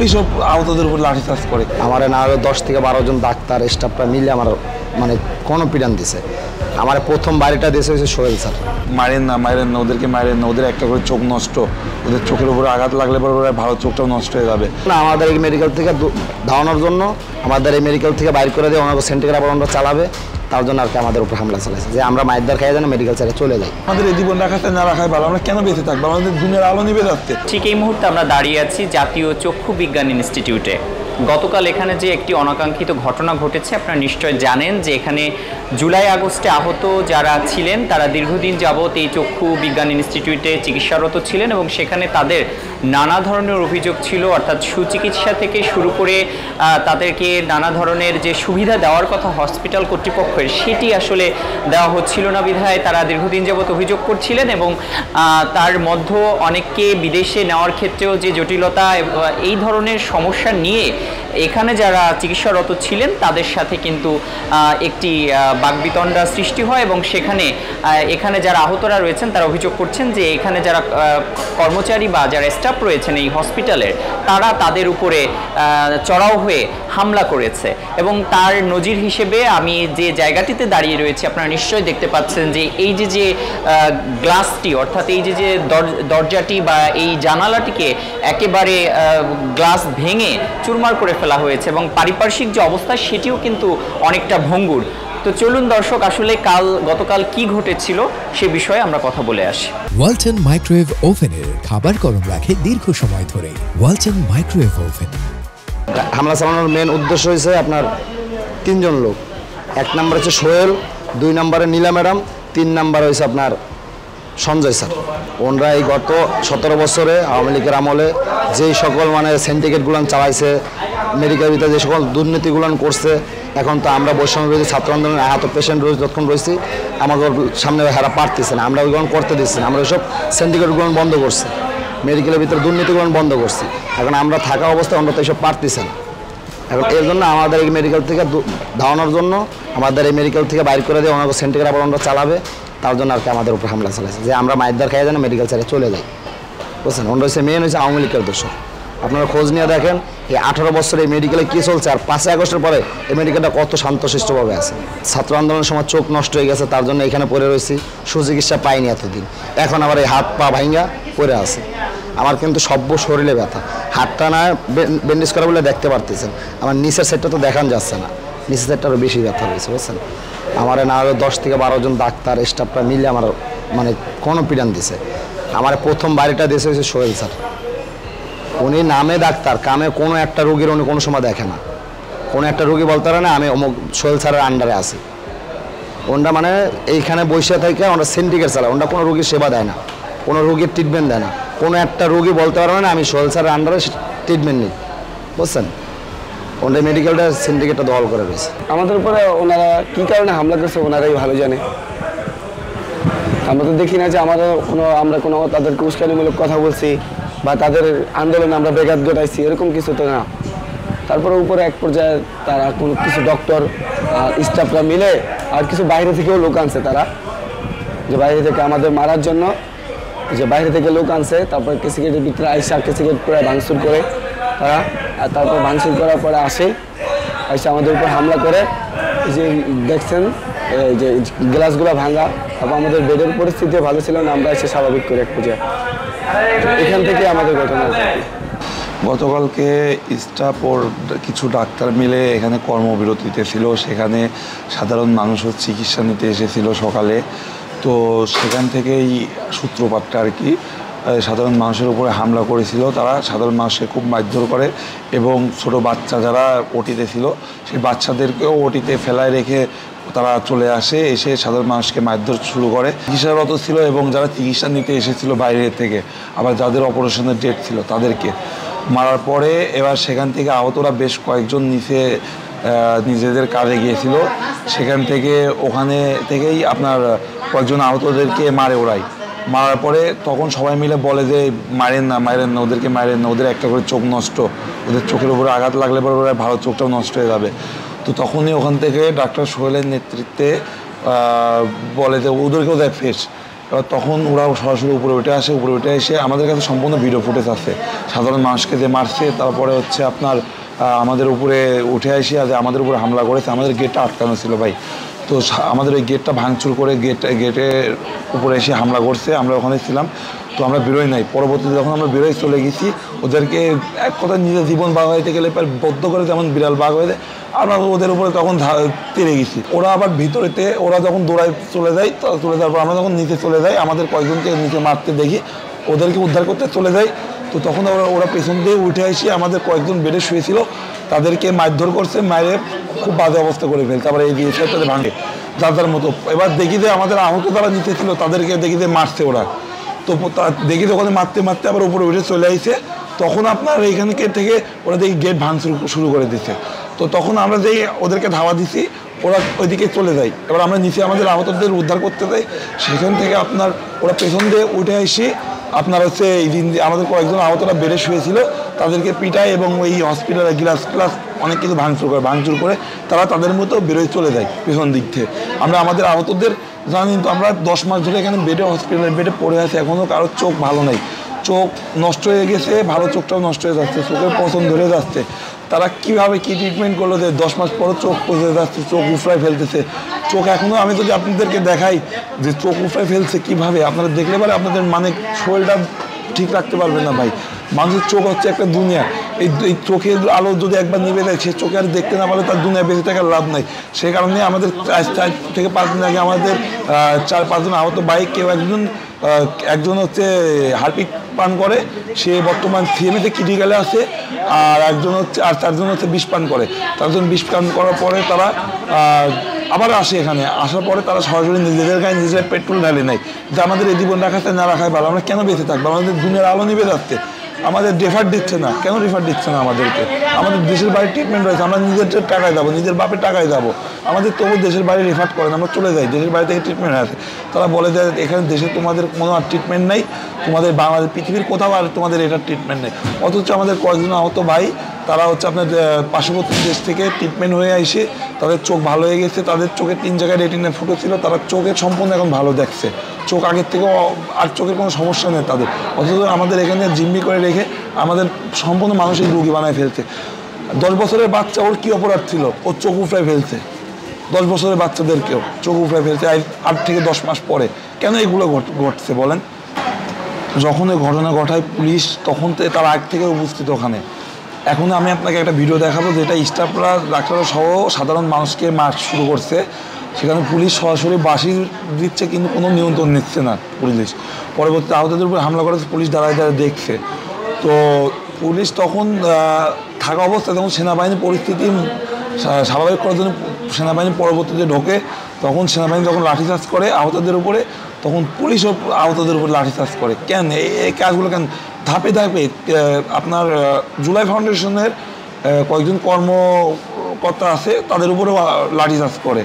এইসব আহতদের উপর লাঠিচার্জ করে। আমার না হলে 10 থেকে 12 জন ডাক্তার স্টাফরা মিলে আমার মানে কোনো পিটান দিছে। আমার প্রথম বাড়িটা দিয়েছে হচ্ছে সোহেল স্যার। মারেন না, ওদেরকে মারেন না, ওদের একটা করে চোখ নষ্ট, ওদের চোখের উপরে আঘাত লাগলে পরে ভালো চোখটাও নষ্ট হয়ে যাবে। না, আমাদের এই মেডিকেল থেকে ধাওয়ানোর জন্য আমাদের এই মেডিকেল থেকে বাইর করে দিয়ে ওনাকে সেন্টিগ্রেড আবার ওনারা চালাবে, তার জন্য আর কি আমাদের উপর হামলা চালাইছে যে আমরা মাইদার খাই যেন মেডিকেল ছেড়ে চলে যাই। আমাদের এই জীবন রাখাতে না রাখাই ভালো, আমরা কেন বেঁচে থাকবো, আমাদের দুনিয়ার আলো নিবে যাচ্ছে। ঠিক এই মুহূর্তে আমরা দাঁড়িয়ে আছি জাতীয় চক্ষু বিজ্ঞান ইনস্টিটিউটে। গতকাল এখানে যে একটি অনাকাঙ্ক্ষিত ঘটনা ঘটেছে আপনারা নিশ্চয় জানেন যে এখানে জুলাই আগস্টে আহত যারা ছিলেন তারা দীর্ঘদিন যাবৎ এই চক্ষু বিজ্ঞান ইনস্টিটিউটে চিকিৎসারত ছিলেন এবং সেখানে তাদের নানা ধরনের অভিযোগ ছিল, অর্থাৎ সুচিকিৎসা থেকে শুরু করে তাদেরকে নানা ধরনের যে সুবিধা দেওয়ার কথা হসপিটাল কর্তৃপক্ষের সেটি আসলে দেওয়া হচ্ছিল না বিধায় তারা দীর্ঘদিন যাবৎ অভিযোগ করছিলেন এবং তার মধ্যে অনেককে বিদেশে নেওয়ার ক্ষেত্রেও যে জটিলতা এই ধরনের সমস্যা নিয়ে এখানে যারা চিকিৎসারত ছিলেন তাদের সাথে কিন্তু একটি বাকবিতণ্ডা সৃষ্টি হয় এবং এখানে যারা আহতরা রয়েছেন তারা অভিযোগ করছেন যে এখানে যারা কর্মচারী বা যারা স্টাফ রয়েছেন এই হসপিটালের তারা তাদের উপরে চড়াও হয়ে হামলা করেছে এবং তার নজির হিসেবে আমি যে জায়গাটিতে দাঁড়িয়ে রয়েছি আপনারা নিশ্চয়ই দেখতে পাচ্ছেন যে এই যে গ্লাসটি অর্থাৎ এই যে দরজাটি বা এই জানালাটিকে একেবারে গ্লাস ভেঙে চুরমার করে ফেলা হয়েছে এবং পারিপার্শ্বিক যে অবস্থা সেটিও কিন্তু অনেকটা ভঙ্গুর। তো চলুন দর্শক আসলে গতকাল কি ঘটেছিল সে বিষয়ে আমরা কথা বলে আসি। ওয়ালটন মাইক্রোওয়েভ ওভেনের খাবার গরম রাখে দীর্ঘ সময় ধরে। Walton microwave oven. হামলা চালানোর মেন উদ্দেশ্য হয়েছে আপনার 3 জন লোক। 1 নম্বর হচ্ছে সোহেল, 2 নম্বরে নীলা ম্যাডাম, 3 নম্বর হয়েছে আপনার সঞ্জয় স্যার। ওনারা এই গত 17 বছরে আওয়ামী লীগের আমলে যেই সকল মানে সিন্ডিকেটগুলান চালাইছে, মেডিকেল ভিতরে যে সকল দুর্নীতিগুলান করছে, এখন তো আমরা বৈষম্য বিরোধী ছাত্র আন্দোলনের আহত পেশেন্ট যতক্ষণ রয়েছি আমাদের সামনে হেরা পারতেছে না, আমরা ওইগুলো করতে দিচ্ছি না, আমরা ওইসব সিন্ডিকেটগুলো বন্ধ করছি, মেডিকেলের ভিতরে দুর্নীতিগুলো বন্ধ করছি। এখন আমরা থাকা অবস্থায় আমরা তো এইসব পারতেছি না। এখন এর জন্য আমাদের এই মেডিকেল থেকে ধাওয়ানোর জন্য আমাদের এই মেডিকেল থেকে বাইর করে দিয়ে ওনাকে সেন্টিগ্রেড আবার ওনারা চালাবে, তার জন্য আর কি আমাদের উপর হামলা চালাইছে যে আমরা মাইদার খাই যেন মেডিকেল ছেড়ে চলে যাই। বুঝছেন, ওনারা হচ্ছে মেন হচ্ছে আওয়ামী লীগের দোষ। আপনারা খোঁজ নিয়ে দেখেন এই 18 বছরে এই মেডিকেলে কী চলছে আর 5 আগস্টের পরে এই মেডিকেলটা কত শান্তশিষ্টভাবে আছে। ছাত্র আন্দোলনের সময় চোখ নষ্ট হয়ে গেছে, তার জন্য এখানে পড়ে রয়েছি, সুচিকিৎসা পাইনি এতদিন। এখন আবার এই হাত পা ভাঙ্গা পড়ে আছে। আমার কিন্তু সভ্য শরীরে ব্যথা, হাতটা না ব্যান্ডেজ করা বলে দেখতে পারতেছেন, আমার নিচের সাইডটা তো দেখান যাচ্ছে না, নিচের সাইডটা বেশি ব্যথা রয়েছে। বুঝছেন, আমার না হলে 10 থেকে 12 জন ডাক্তার স্টাফরা মিলে আমার মানে কোনো পিটান দিছে। আমার প্রথম বাড়িটা দিয়েছে হচ্ছে সোহেল স্যার। উনি নামে ডাক্তার, কামে কোনো একটা রোগীর উনি কোনো সময় দেখে না, কোনো একটা রোগী বলতে পারে না আমি অমুক সোহেল স্যারের আন্ডারে আছি। ওনরা মানে এইখানে বসে থেকে ওনারা সিন্ডিকেট চালায়, ওনরা কোনো রোগীর সেবা দেয় না, কোনো রোগীর ট্রিটমেন্ট দেয় না, কোনো একটা রোগী বলতে পারবে না আমি সোহেল স্যারের আন্ডারে ট্রিটমেন্ট নিই। বুঝছেন, ওনারা মেডিকেলটা সিন্ডিকেটটা দখল করে রয়েছে। আমাদের উপরে ওনারা কী কারণে হামলা করছে ওনারাই ভালো জানে। আমরা তো দেখি না যে আমরা কোনো তাদেরকে উস্কানিমূলক কথা বলছি বা তাদের আন্দোলনে আমরা ব্যাঘাত ঘটাইছি, এরকম কিছু তো না। তারপরে উপরে এক পর্যায়ে তারা কোনো কিছু ডক্টর স্টাফরা মিলে আর কিছু বাইরে থেকেও লোক আনছে, তারা যে বাইরে থেকে আমাদের মারার জন্য যে বাইরে থেকে লোক আনছে। তারপর কেসিগেটের ভিতরে আইসা কেসিগেট পুরো ভাঙচুর করে তারা, আর তারপর ভাঙচুর করার পরে আসে আমাদের উপর হামলা করে। যে দেখছেন এই যে গ্লাসগুলো ভাঙা, তারপর আমাদের বেডের পরিস্থিতি ভালো ছিল না, আমরা এসে স্বাভাবিক করে এক পর্যায়ে এখান থেকে আমাদের ঘটনা। গতকালকে স্টাফ ওর কিছু ডাক্তার মিলে এখানে কর্মবিরতিতে ছিল, সেখানে সাধারণ মানুষও চিকিৎসা নিতে এসেছিল সকালে। তো সেখান থেকেই সূত্রপাতটা আর কি সাধারণ মানুষের উপরে হামলা করেছিল। তারা সাধারণ মানুষকে খুব মারধর করে এবং ছোট বাচ্চা যারা ওটিতে ছিল সেই বাচ্চাদেরকেও ওটিতে ফেলায় রেখে তারা চলে আসে, এসে সাধারণ মানুষকে মারধর শুরু করে। চিকিৎসারত ছিল এবং যারা চিকিৎসা নিতে এসেছিল বাইরে থেকে, আবার যাদের অপারেশনের ডেট ছিল তাদেরকে মারার পরে এবার সেখান থেকে আহতরা বেশ কয়েকজন নিচে নিজেদের কাজে গিয়েছিল। সেখান থেকে ওখানে থেকেই আপনার কয়েকজন আহতদেরকে মারার পরে তখন সবাই মিলে বলে যে মারেন না, ওদেরকে মারেন না, ওদের একটা করে চোখ নষ্ট, ওদের চোখের উপরে আঘাত লাগলে পরে ভালো চোখটাও নষ্ট হয়ে যাবে। তো তখনই ওখান থেকে ডাক্তার সোহেলের নেতৃত্বে বলে যে ওদেরকেও দেয় ফেস, এবার তখন ওরা সরাসরি উপরে উঠে আসে, উপরে উঠে এসে আমাদের কাছে সম্পূর্ণ ভিডিও ফুটেজ আছে সাধারণ মানুষকে যে মারছে, তারপরে হচ্ছে আপনার আমাদের উপরে উঠে এসে আমাদের উপরে হামলা করেছে। আমাদের গেটটা আটকানো ছিল ভাই, তো আমাদের ওই গেটটা ভাঙচুর করে গেটের উপরে এসে হামলা করছে। আমরা ওখানে ছিলাম, তো আমরা বেরোই নাই। পরবর্তীতে যখন আমরা বেরোই চলে গেছি, ওদেরকে এক কথা নিজের জীবন বাঘ হইতে গেলে বদ্ধ করে যেমন বিড়াল বাঘ হয়ে যায়, আমরা ওদের উপরে তখন তেড়ে গেছি। ওরা আবার ভিতরেতে ওরা যখন দৌড়ায় চলে যায়, চলে যাওয়ার পর আমরা যখন নিচে চলে যাই, আমাদের কয়েকজনকে নিচে মারতে দেখি, ওদেরকে উদ্ধার করতে চলে যাই। তো তখন ওরা পেছন দিয়ে উঠে এসে আমাদের কয়েকজন বেডে শুয়েছিল, তাদেরকে মারধর করছে, মায়ের খুব বাজে অবস্থা করে ফেলছে। আবার এই সাইডটাতে ভাঙে যার মতো। এবার দেখি যে আমাদের আহত যারা নিচে ছিল তাদেরকে দেখি যে মারছে ওরা, তো দেখি ওখানে মারতে মারতে আবার উপরে উঠে চলে আসছে। তখন আপনার এইখানকে থেকে ওরা দেখি গেট ভাঙচুর শুরু করে দিচ্ছে। তো তখন আমরা যেই ওদেরকে ধাওয়া দিছি, ওরা ওইদিকে চলে যায়। এবার আমরা নিচে আমাদের আহতদের উদ্ধার করতে যাই, সেখান থেকে আপনার ওরা পেছন দিয়ে উঠে এসে আপনার হচ্ছে এই দিন আমাদের কয়েকজন আহতরা বেডে শুয়েছিল, তাদেরকে পিটায় এবং ওই হসপিটালে গ্লাস অনেক কিছু ভাঙচুর করে তারা তাদের মতো বেরোয় চলে যায় পেছন দিক থেকে। আমরা আমাদের আহতদের জানি তো, আমরা 10 মাস ধরে এখানে হসপিটালের বেডে পড়ে আছি, এখনও কারোর চোখ ভালো নেই, চোখ নষ্ট হয়ে গেছে, ভালো চোখটাও নষ্ট হয়ে যাচ্ছে, চোখের পছন্দ ধরে যাচ্ছে। তারা কীভাবে কী ট্রিটমেন্ট করলো যে 10 মাস পরও চোখ পচে যাচ্ছে, চোখ উফরায় ফেলতেছে। চোখ এখনও আমি যদি আপনাদেরকে দেখাই যে চোখ উফরায় ফেলছে কীভাবে, আপনারা দেখলে পারে আপনাদের মানে শরীরটা ঠিক রাখতে পারবেন না ভাই। মানুষের চোখ হচ্ছে একটা দুনিয়া, এই চোখের আলো যদি একবার নিভে যায়, সে চোখে আর দেখতে না পারলে তার দুনিয়া বেঁচে থাকার লাভ নাই। সেই কারণে আমাদের 4 থেকে 5 দিন আগে আমাদের 4-5 জন আহত বাইক, কেউ একজন হচ্ছে হারপিক পান করে, সে বর্তমান সিএমএতে ক্রিটিক্যালে আছে, আর 4 জন হচ্ছে বিষ পান করে। 4 জন বিষ পান করার পরে তারা আবার আসে, এখানে আসার পরে তারা সরাসরি নিজেদের গায়ে নিজেরা পেট্রোল ঢালে নেয় যে আমাদের এই জীবন রাখাতে না রাখাই ভালো, আমরা কেন বেঁচে থাকবো, আমাদের দুনিয়ার আলো নিভে যাচ্ছে, আমাদের রেফার দিচ্ছে না, কেন রেফার দিচ্ছে না আমাদেরকে? আমাদের দেশের বাইরে ট্রিটমেন্ট রয়েছে, আমরা নিজের টাকায় যাবো, নিজের বাপের টাকায় যাবো, আমাদের তবু দেশের বাইরে রেফার করেন, আমরা চলে যাই, দেশের বাইরে থেকে ট্রিটমেন্ট আছে। তারা বলে যে এখানে দেশে তোমাদের কোনো আর ট্রিটমেন্ট নেই, তোমাদের বাংলাদেশ পৃথিবীর কোথাও আর তোমাদের এটার ট্রিটমেন্ট নেই। অথচ আমাদের কয়েকজন আহত ভাই, তারা হচ্ছে আপনার পার্শ্ববর্তী দেশ থেকে ট্রিটমেন্ট হয়ে এসে তাদের চোখ ভালো হয়ে গেছে, তাদের চোখে 3 জায়গায় রেটিনা ফুটো ছিল, তারা চোখের সম্পূর্ণ এখন ভালো দেখছে, চোখ আগের থেকেও আর চোখের কোনো সমস্যা নেই তাদের। অথচ আমাদের এখানে জিম্মি করে রেখে আমাদের সম্পূর্ণ মানসিক রোগী বানায় ফেলছে। 10 বছরের বাচ্চা, ওর কী অপরাধ ছিল, ওর চোখ উফরায় ফেলছে। 10 বছরের বাচ্চাদেরকেও চোখ উফরায় ফেলছে 8 থেকে 10 মাস পরে। কেন এগুলো ঘটছে বলেন? যখন এই ঘটনা ঘটায় পুলিশ, তখন তার আগ থেকে উপস্থিত ওখানে। এখন আমি আপনাকে একটা ভিডিও দেখাবো, যেটা স্টাফরা ডাক্তাররা সহ সাধারণ মানুষকে মার শুরু করছে। সেখানে পুলিশ সরাসরি বাঁশি দিচ্ছে, কিন্তু কোনো নিয়ন্ত্রণ নিচ্ছে না পুলিশ। পরবর্তীতে আহতদের উপর হামলা করেছে, পুলিশ দাঁড়ায় দেখছে। তো পুলিশ তখন থাকা অবস্থায় যখন সেনাবাহিনী পরিস্থিতি স্বাভাবিক করার জন্য সেনাবাহিনী পরবর্তীতে ঢোকে, তখন সেনাবাহিনী যখন লাঠিচার্জ করে আহতদের উপরে, তখন পুলিশও আহতদের উপরে লাঠিচার্জ করে। কেন এই কাজগুলো কেন? ধাপে ধাপে আপনার জুলাই ফাউন্ডেশনের কয়েকজন কর্মকর্তা আছে, তাদের উপরেও লাঠিচার্জ করে।